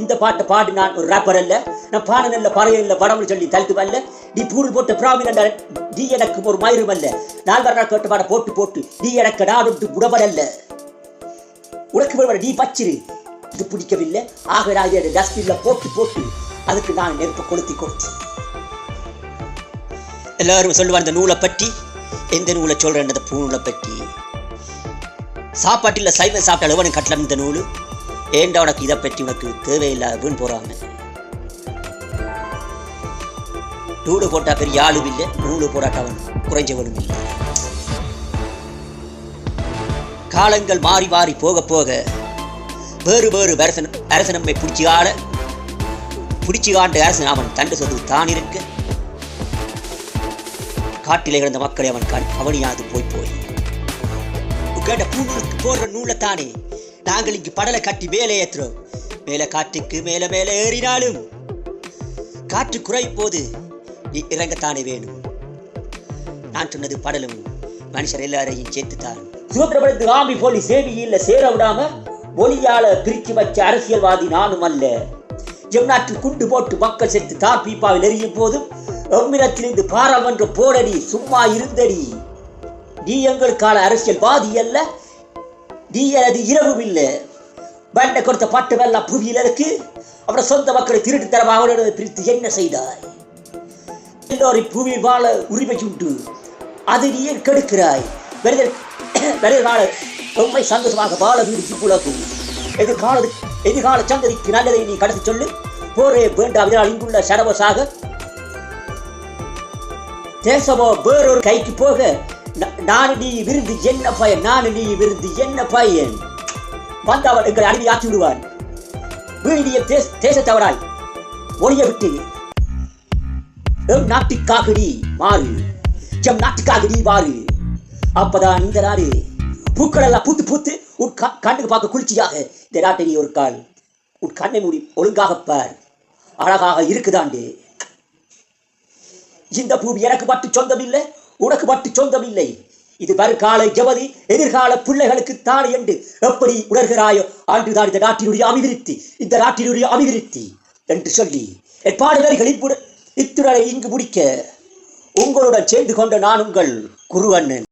இந்த பாட்டை பாடி நான் ஒரு ரேப்பர் அல்ல, நான் பாடனல்ல பறையல்ல படம்னு சொல்லி தடுத்து வரல. நீ பூல் போட்ட பிராமின் நீ எனக்கு ஒரு மயிரும் அல்ல. நான் வர கேட்ட பாட போட்டு போட்டு நீ எனக்கு நாடு உடவரல்ல. உனக்கு நீ பச்சிரு, இது பிடிக்கவில்லை. ஆக நான் டஸ்ட்பின்ல போட்டு போட்டு அதுக்கு நான் நெருப்பை கொளுத்தி கொடுத்து. எல்லாரும் சொல்லுவார் இந்த நூலை பற்றி. எந்த நூலை சொல்றேன்? அந்த பூநூலை பற்றி. சாப்பாட்டில் சைவம் சாப்பிட்ட அளவு கட்டலாம் இந்த நூல். ஏண்டா உனக்கு இதை பற்றி உனக்கு தேவையில்லாத வீண் போறாங்க. நூலு போட்டா பெரிய ஆளும் இல்லை, நூலு போராட்டவன் குறைஞ்சவனும் இல்லை. காலங்கள் மாறி மாறி போக போக வேறு வேறு அரசன் நம்மை பிடிச்சி ஆண்ட அரசன் அவன் தண்டு சொத்து தான் இருக்க காட்டிலே கிடந்த மக்களை அவன் அவனியாது போய் கேட்ட பூநூலுக்கு போடுற நூலை தானே நாங்கள் இங்கு படலை கட்டி மேலே ஏற்றுறோம். மேலே காற்றுக்கு மேலே மேலே ஏறினாலும் காற்று குறை போது நீ இறங்கத்தானே வேணும். நான் சொன்னது படலும் மனுஷர் எல்லாரையும் சேர்த்துத்தான். சுதந்திரப்படுத்து ஆமி போலி சேவியில் சேர விடாம மொழியால பிரித்து வச்ச அரசியல்வாதி நானும் அல்ல. ஜெம்நாட்டில் குண்டு போட்டு மக்கள் செத்து தார் பீப்பாவில் எரியும் போதும் எம்மிடத்திலிருந்து பாராளுமன்ற போடடி சும்மா இருந்தடி. நீ எங்களுக்கான அரசியல்வாதி அல்ல, நீ எனது இரவும் இல்லை. பண்டை கொடுத்த பட்டமெல்லாம் புவியில் இருக்கு. அப்புறம் சொந்த மக்களை திருட்டு தரமாக பிரித்து என்ன செய்தாய்? எல்லோரும் புவியில் வாழ உரிமை உண்டு, அது நீ கெடுக்கிறாய். வருகிற ரொம்ப சந்தோஷமாக வாழ வீடு புலகும். எதிர்கால சந்ததிக்கு நல்லதை நீ கடத்தி சொல்லு. போரே வேண்டாம். இதனால் இங்குள்ள சரவசாக தேசமோ வேறொரு கைக்கு போக நான் நீ விருந்து என்ன பயன்? நான் நீ விருந்து என்ன பயன்? வந்தவன் எங்களை அடிமையாக்கி விடுவான். வீடிய தேசத்தவராய் ஒளிய விட்டு எம் நாட்டுக்காக நீ மாறு, எம் நாட்டுக்காக நீ மாறு. அப்பதான் இந்த நாடு பூக்கள் எல்லாம் பூத்து பூத்து உன் கண்ணுக்கு பார்க்க குளிர்ச்சியாக இந்த நாட்டை நீ ஒரு கால் உன் கண்ணை மூடி ஒழுங்காக பார். அழகாக இருக்குதாண்டே. இந்த பூமி எனக்கு மட்டும் சொந்தம் இல்லை, உனக்கு மட்டும் சொந்தம் இல்லை. இது வருகால ஜவதி எதிர்கால பிள்ளைகளுக்கு தானே என்று எப்படி உணர்கிறாயோ அன்றுதான் இந்த நாட்டினுடைய அபிவிருத்தி என்று சொல்லி என் பாடல்கள் இத்துடன் இங்கு முடிக்க உங்களுடன் சேர்ந்து கொண்ட நான் உங்கள் குருவண்ணன்.